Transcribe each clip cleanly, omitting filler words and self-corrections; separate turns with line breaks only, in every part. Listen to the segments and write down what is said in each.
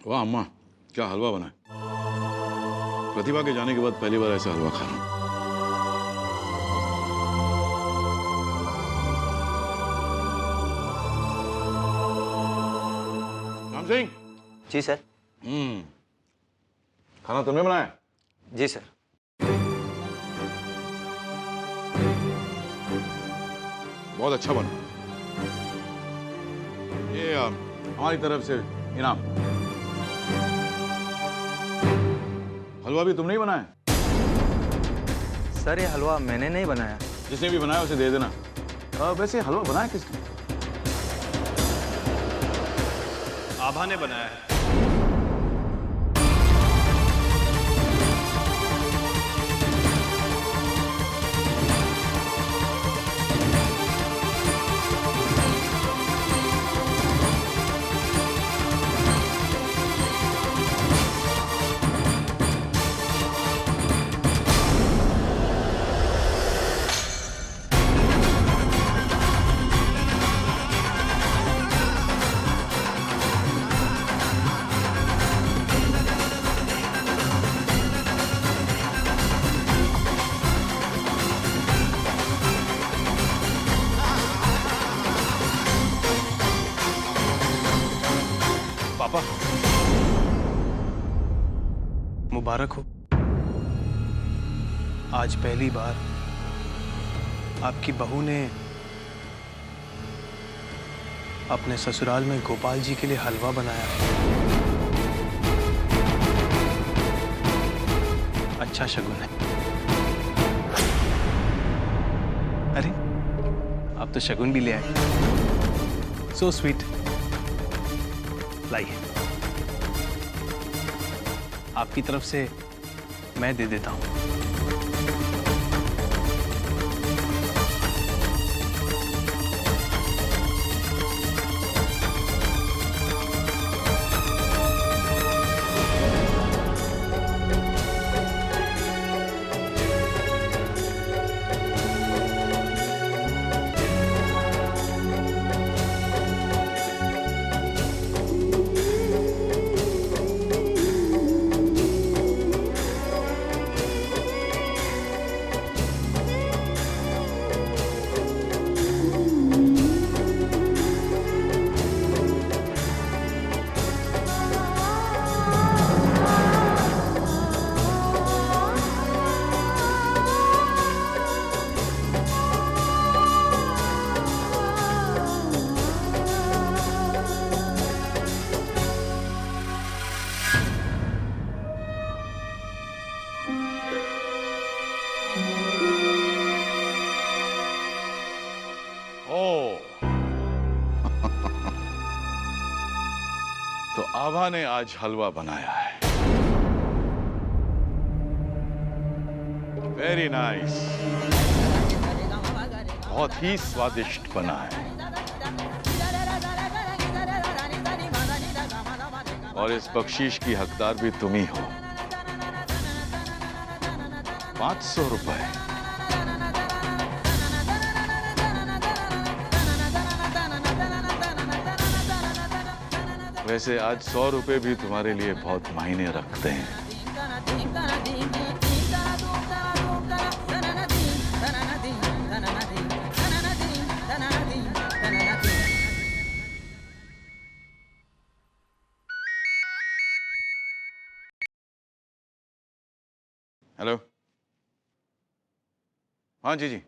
वाह अम्मा, क्या हलवा बना है। प्रतिभा के जाने के बाद पहली बार ऐसा हलवा खा रहा हूं। राम सिंह।
जी सर।
खाना तुमने बनाया?
जी सर।
बहुत अच्छा बना। ये हमारी तरफ से इनाम। हलवा भी तुमने ही बनाया?
सर ये हलवा मैंने नहीं बनाया।
जिसने भी बनाया उसे दे देना। वैसे हलवा बनाया किसने?
आभा ने बनाया है। पापा मुबारक हो। आज पहली बार आपकी बहू ने अपने ससुराल में गोपाल जी के लिए हलवा बनाया। अच्छा शगुन है। अरे आप तो शगुन भी ले आए। So sweet. लाइए, आपकी तरफ से मैं दे देता हूं।
तो आभा ने आज हलवा बनाया है। Very nice. बहुत ही स्वादिष्ट बना है। और इस बख्शीश की हकदार भी तुम ही हो। 500 रुपए। वैसे आज 100 रुपए भी तुम्हारे लिए बहुत मायने रखते हैं। हेलो। हाँ जी जी।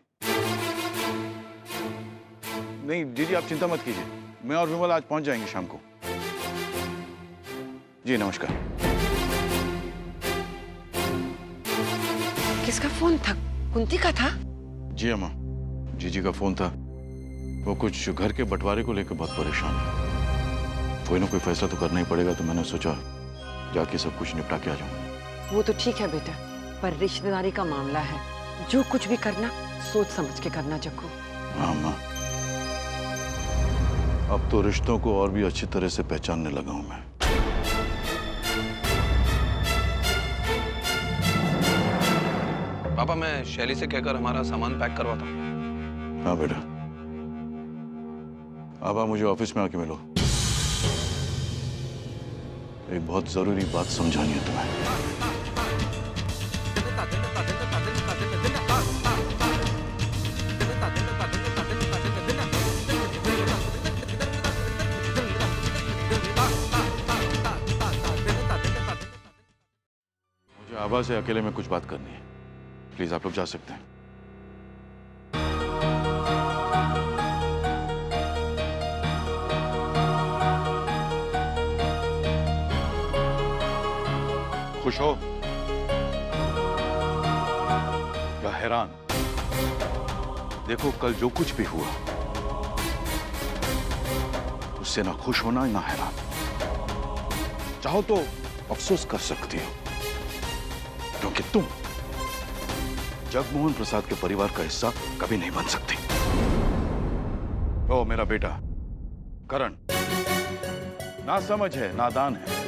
नहीं जी आप चिंता मत कीजिए। मैं और विमल आज पहुंच जाएंगे शाम को। जी नमस्कार।
किसका फोन था? कुंती का था?
जी अम्मा, जीजी का फोन था। वो कुछ घर के बंटवारे को लेकर बहुत परेशान है। कोई ना कोई फैसला तो करना ही पड़ेगा, तो मैंने सोचा जाके सब कुछ निपटा के आ जाऊं।
वो तो ठीक है बेटा, पर रिश्तेदारी का मामला है। जो कुछ भी करना सोच समझ के करना जग्गू।
हाँ अम्मा, अब तो रिश्तों को और भी अच्छी तरह से पहचानने लगा हूं मैं।
पापा मैं शैली से कहकर हमारा सामान पैक करवाता हूँ।
हाँ बेटा। अब आप मुझे ऑफिस में आके मिलो, एक बहुत जरूरी बात समझानी है तुम्हें। मुझे आभा से अकेले में कुछ बात करनी है, प्लीज आप लोग जा सकते हैं। खुश हो या हैरान? देखो कल जो कुछ भी हुआ उससे ना खुश होना ना हैरान। चाहो तो अफसोस कर सकती हो, क्योंकि तुम जगमोहन प्रसाद के परिवार का हिस्सा कभी नहीं बन सकती। ओ मेरा बेटा करण ना समझ है, नादान है,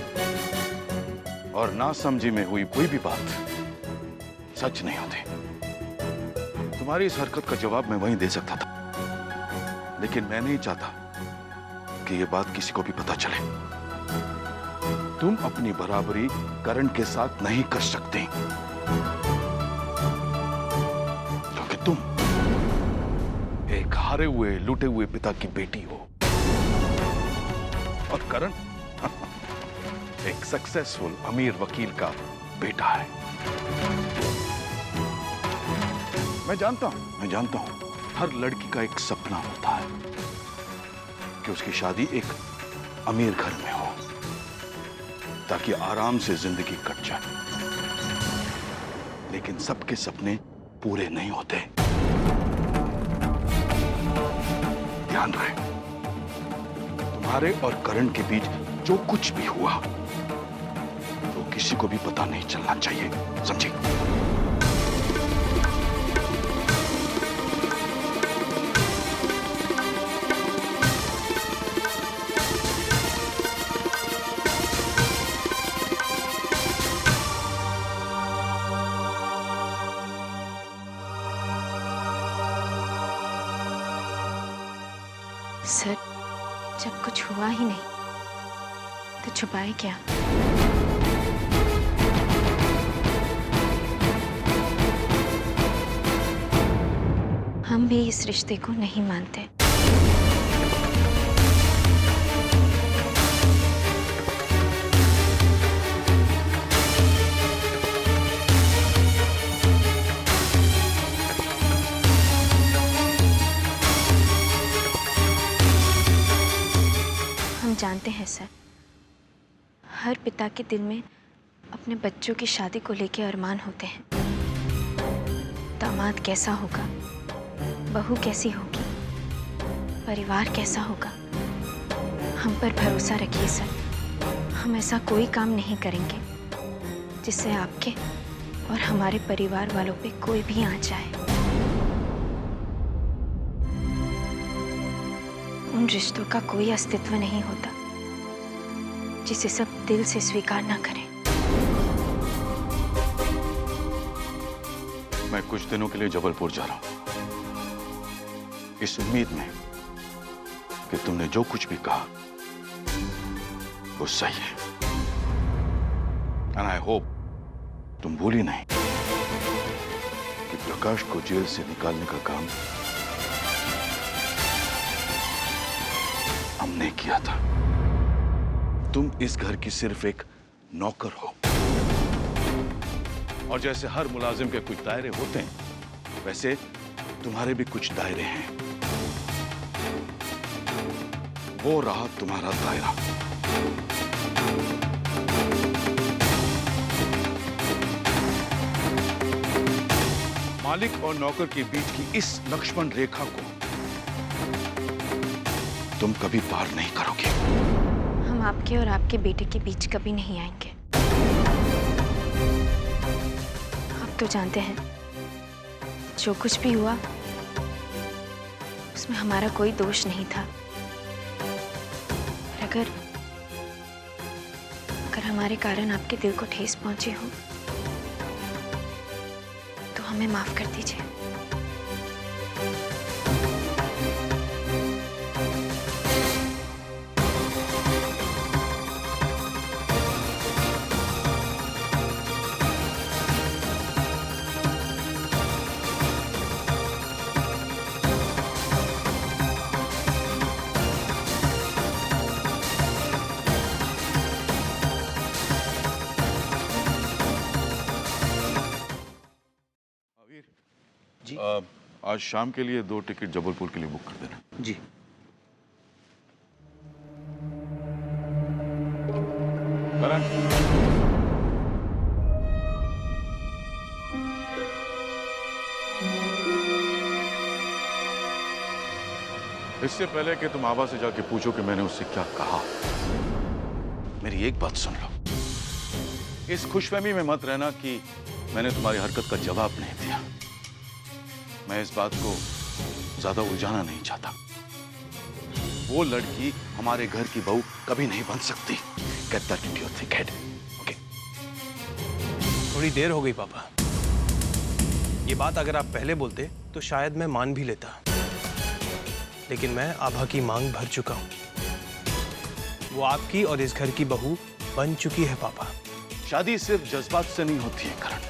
और ना समझी में हुई कोई भी बात सच नहीं होती। तुम्हारी इस हरकत का जवाब मैं वहीं दे सकता था, लेकिन मैं नहीं चाहता कि यह बात किसी को भी पता चले। तुम अपनी बराबरी करण के साथ नहीं कर सकते, क्योंकि तुम एक हारे हुए लूटे हुए पिता की बेटी हो, और करण एक सक्सेसफुल अमीर वकील का बेटा है। मैं जानता हूं हर लड़की का एक सपना होता है कि उसकी शादी एक अमीर घर में हो, ताकि आराम से जिंदगी कट जाए। लेकिन सबके सपने पूरे नहीं होते, ध्यान रहे। तुम्हारे और करण के बीच जो कुछ भी हुआ वो किसी को भी पता नहीं चलना चाहिए, समझी?
सर, जब कुछ हुआ ही नहीं तो छुपाए क्या? हम भी इस रिश्ते को नहीं मानते। हम जानते हैं सर, हर पिता के दिल में अपने बच्चों की शादी को लेकर अरमान होते हैं। दामाद कैसा होगा, बहू कैसी होगी, परिवार कैसा होगा। हम पर भरोसा रखिए सर, हम ऐसा कोई काम नहीं करेंगे जिससे आपके और हमारे परिवार वालों पे कोई भी आँच आए। उन रिश्तों का कोई अस्तित्व नहीं होता जिसे सब दिल से स्वीकार ना करें।
मैं कुछ दिनों के लिए जबलपुर जा रहा हूं, इस उम्मीद में कि तुमने जो कुछ भी कहा वो सही है। एंड आई होप तुम भूली नहीं कि प्रकाश को जेल से निकालने का काम हमने किया था। तुम इस घर की सिर्फ एक नौकर हो, और जैसे हर मुलाजिम के कुछ दायरे होते हैं, वैसे तुम्हारे भी कुछ दायरे हैं। वो रहा तुम्हारा दायरा। मालिक और नौकर के बीच की इस लक्ष्मण रेखा को तुम कभी पार नहीं करोगे।
हम आपके और आपके बेटे के बीच कभी नहीं आएंगे। आप तो जानते हैं, जो कुछ भी हुआ उसमें हमारा कोई दोष नहीं था। और अगर हमारे कारण आपके दिल को ठेस पहुंची हो तो हमें माफ कर दीजिए।
जी आज शाम के लिए 2 टिकट जबलपुर के लिए बुक कर देना।
जी।
करण, इससे पहले कि तुम आभा से जाके पूछो कि मैंने उससे क्या कहा, मेरी एक बात सुन लो। इस खुशफहमी में मत रहना कि मैंने तुम्हारी हरकत का जवाब नहीं दिया। मैं इस बात को ज्यादा उलझाना नहीं चाहता। वो लड़की हमारे घर की बहू कभी नहीं बन सकती। Get that into your thick head. Okay?
थोड़ी देर हो गई पापा। ये बात अगर आप पहले बोलते तो शायद मैं मान भी लेता, लेकिन मैं आभा की मांग भर चुका हूँ। वो आपकी और इस घर की बहू बन चुकी है पापा।
शादी सिर्फ जज्बात से नहीं होती है करण,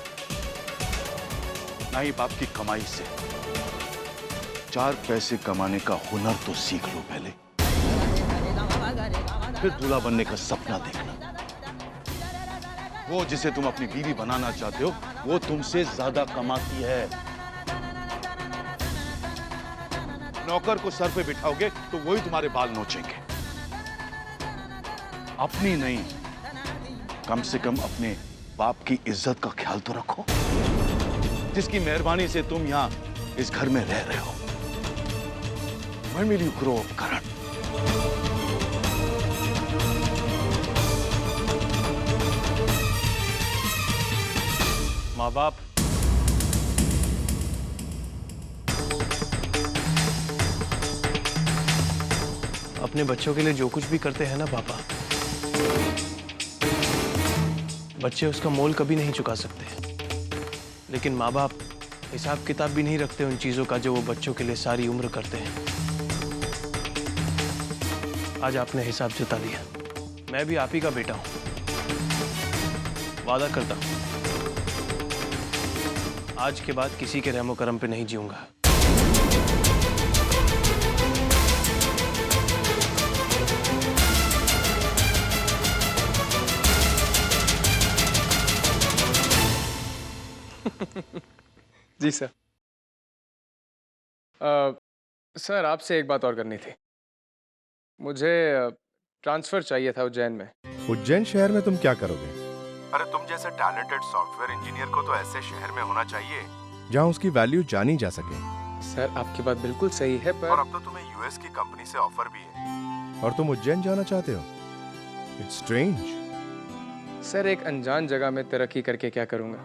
ना ही बाप की कमाई से। 4 पैसे कमाने का हुनर तो सीख लो पहले, फिर दूल्हा बनने का सपना देखना। वो जिसे तुम अपनी बीवी बनाना चाहते हो वो तुमसे ज्यादा कमाती है। नौकर को सर पे बिठाओगे तो वही तुम्हारे बाल नोचेंगे। अपनी नहीं, कम से कम अपने बाप की इज्जत का ख्याल तो रखो, जिसकी मेहरबानी से तुम यहां इस घर में रह रहे हो। When will you grow up, Karan?
माँ बाप, अपने बच्चों के लिए जो कुछ भी करते हैं ना पापा, बच्चे उसका मोल कभी नहीं चुका सकते। लेकिन माँ बाप हिसाब किताब भी नहीं रखते उन चीजों का जो वो बच्चों के लिए सारी उम्र करते हैं। आज आपने हिसाब जुटा दिया। मैं भी आप ही का बेटा हूं। वादा करता हूं आज के बाद किसी के रहमो करम पे नहीं जीऊंगा।
जी सर। सर आपसे एक बात और करनी थी। मुझे ट्रांसफर चाहिए था उज्जैन में।
उज्जैन शहर में तुम क्या करोगे?
अरे तुम जैसे टैलेंटेड सॉफ्टवेयर इंजीनियर को तो ऐसे शहर में होना चाहिए
जहाँ उसकी वैल्यू जानी जा सके।
सर आपकी बात बिल्कुल सही है, पर
और अब तो तुम्हें यूएस की कंपनी से ऑफर भी है।
और तुम उज्जैन जाना चाहते हो? It's strange.
सर एक अनजान जगह में तरक्की करके क्या करूंगा?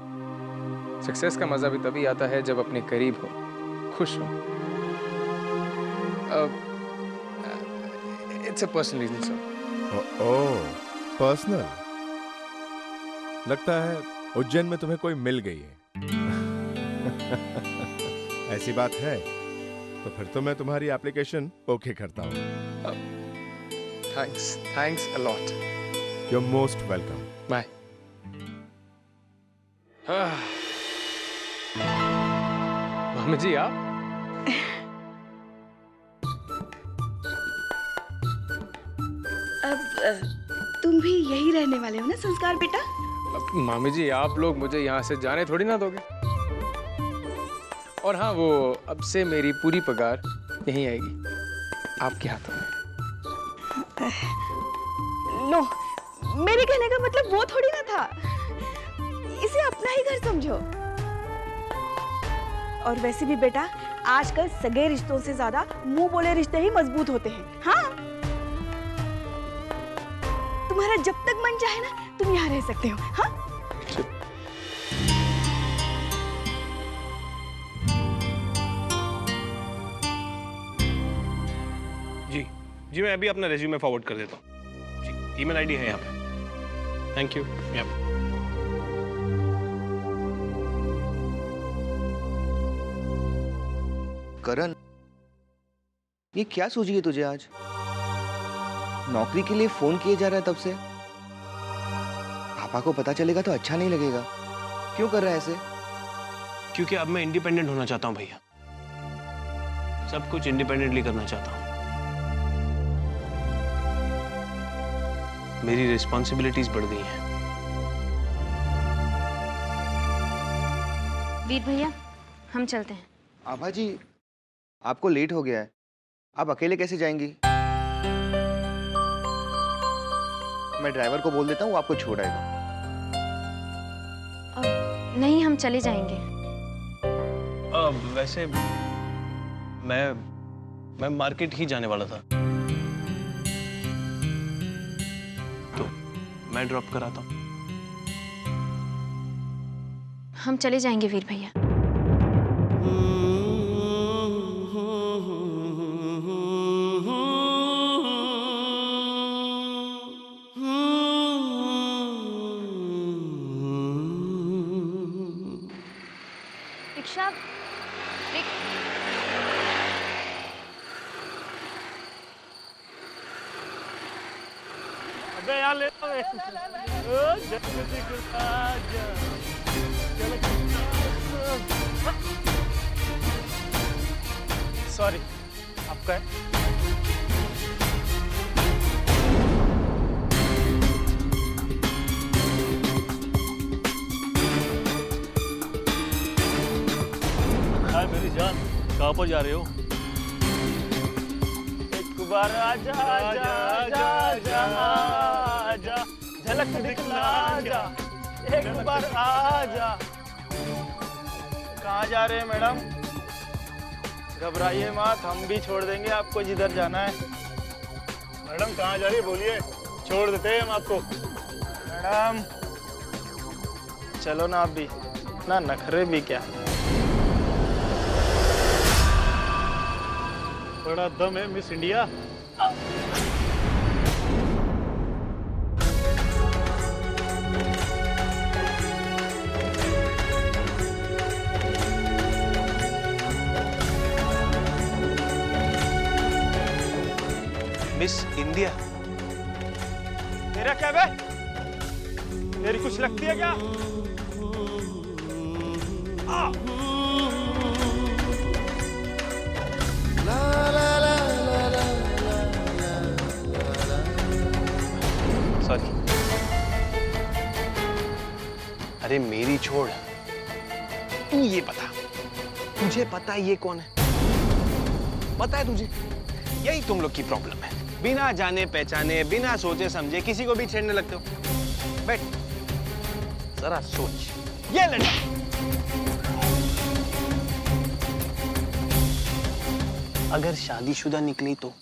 सक्सेस का मजा भी तभी आता है जब अपने करीब हो, खुश हो। It's a personal reason sir.
Oh, personal. लगता है उज्जैन में तुम्हें कोई मिल गई है। ऐसी बात है तो फिर तो मैं तुम्हारी एप्लीकेशन ओके करता हूँ।
Thanks a lot.
You are most welcome.
Bye. मामी जी आप?
अब तुम भी यही रहने वाले हो ना संस्कार बेटा?
अब मामी जी आप लोग मुझे यहाँ से जाने थोड़ी ना दोगे। और हाँ, वो अब से मेरी पूरी पगार यहीं आएगी आपके हाथों में।
नो, मेरे कहने का मतलब वो थोड़ी ना था। इसे अपना ही घर समझो। और वैसे भी बेटा, आजकल सगे रिश्तों से ज्यादा मुंह बोले रिश्ते ही मजबूत होते हैं। हाँ, तुम्हारा जब तक मन चाहे ना तुम यहाँ रह सकते हो। हाँ?
जी मैं अभी अपना रेज्यूमे फॉरवर्ड कर देता हूँ। जी ईमेल आईडी है यहाँ पे। Thank you.
करण, ये क्या सूझी है तुझे आज? नौकरी के लिए फोन किए जा रहा है तब से। पापा को पता चलेगा तो अच्छा नहीं लगेगा। क्यों कर रहा है ऐसे?
क्योंकि अब मैं इंडिपेंडेंट होना चाहता हूँ भैया, सब कुछ इंडिपेंडेंटली करना चाहता हूँ। मेरी रिस्पॉन्सिबिलिटीज बढ़ गई हैं।
वीर भैया, हम चलते हैं।
आभा जी, आपको लेट हो गया है, आप अकेले कैसे जाएंगी? मैं ड्राइवर को बोल देता हूँ, वो आपको छोड़ आएगा।
नहीं, हम चले जाएंगे।
वैसे मैं मार्केट ही जाने वाला था, तो मैं ड्रॉप कराता हूँ।
हम चले जाएंगे वीर भैया।
रिक्शा,
अबे यार ले सॉरी, आपका है? हाय मेरी जान, कहाँ पर जा रहे हो? एक बार आजा आजा आजा आजा आजा, झलक दिखला जा, एक बार आजा। कहाँ जा रहे हैं मैडम? घबराइए मत, हम भी छोड़ देंगे आपको जिधर जाना है। मैडम कहाँ जा रही है बोलिए, छोड़ देते हैं हम आपको। मैडम चलो ना, आप भी ना नखरे भी क्या, बड़ा दम है मिस इंडिया।
Miss India?
तेरा क्या बे? तेरी कुछ लगती है क्या?
सॉरी। अरे मेरी छोड़, तू ये बता, तुझे पता है ये कौन है? पता है तुझे? यही तुम लोग की प्रॉब्लम है, बिना जाने पहचाने, बिना सोचे समझे किसी को भी छेड़ने लगते हो। बैठ, जरा सोच। ये लड़का अगर शादीशुदा निकली तो,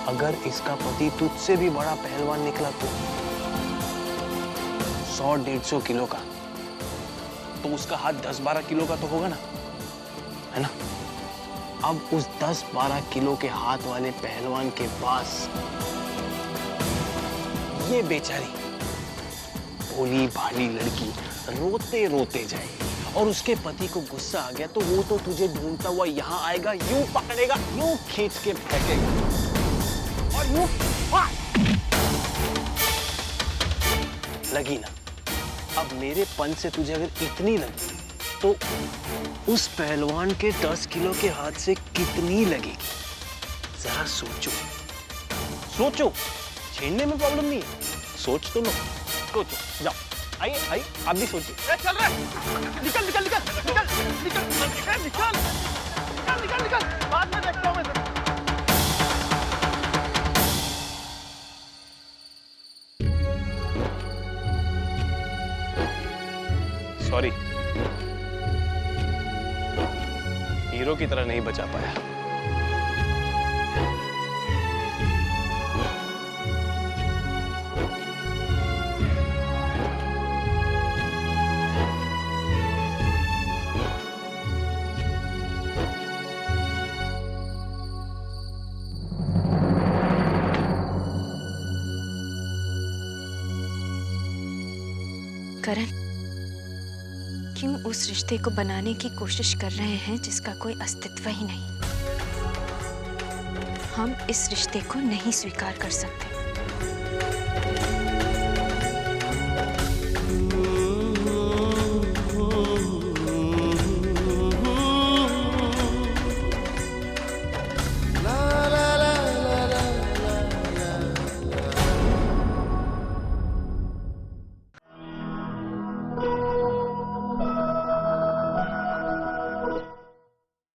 अगर इसका पति तुझसे भी बड़ा पहलवान निकला तो, 100-150 किलो का, तो उसका हाथ 10-12 किलो का तो होगा ना, है ना? अब उस 10-12 किलो के हाथ वाले पहलवान के पास ये बेचारी भोली भाली लड़की रोते रोते जाए, और उसके पति को गुस्सा आ गया तो वो तो तुझे ढूंढता हुआ यहाँ आएगा, यूं पकड़ेगा, यूं खींच के फेंकेगा, और यूं लगी ना? अब मेरे पंच से तुझे अगर इतनी लगी तो उस पहलवान के 10 किलो के हाथ से कितनी लगेगी? जरा सोचो, सोचो। छेड़ने में प्रॉब्लम नहीं है, सोच तो लो, सोचो। जाओ, आइए आइए, आप भी सोचिए।
चल रहा है, निकल निकल निकल निकल निकल निकल निकल निकल निकल, बाद में देखता हूँ मैं।
सॉरी, हीरो की तरह नहीं बचा पाया।
करण, क्यों उस रिश्ते को बनाने की कोशिश कर रहे हैं जिसका कोई अस्तित्व ही नहीं। हम इस रिश्ते को नहीं स्वीकार कर सकते।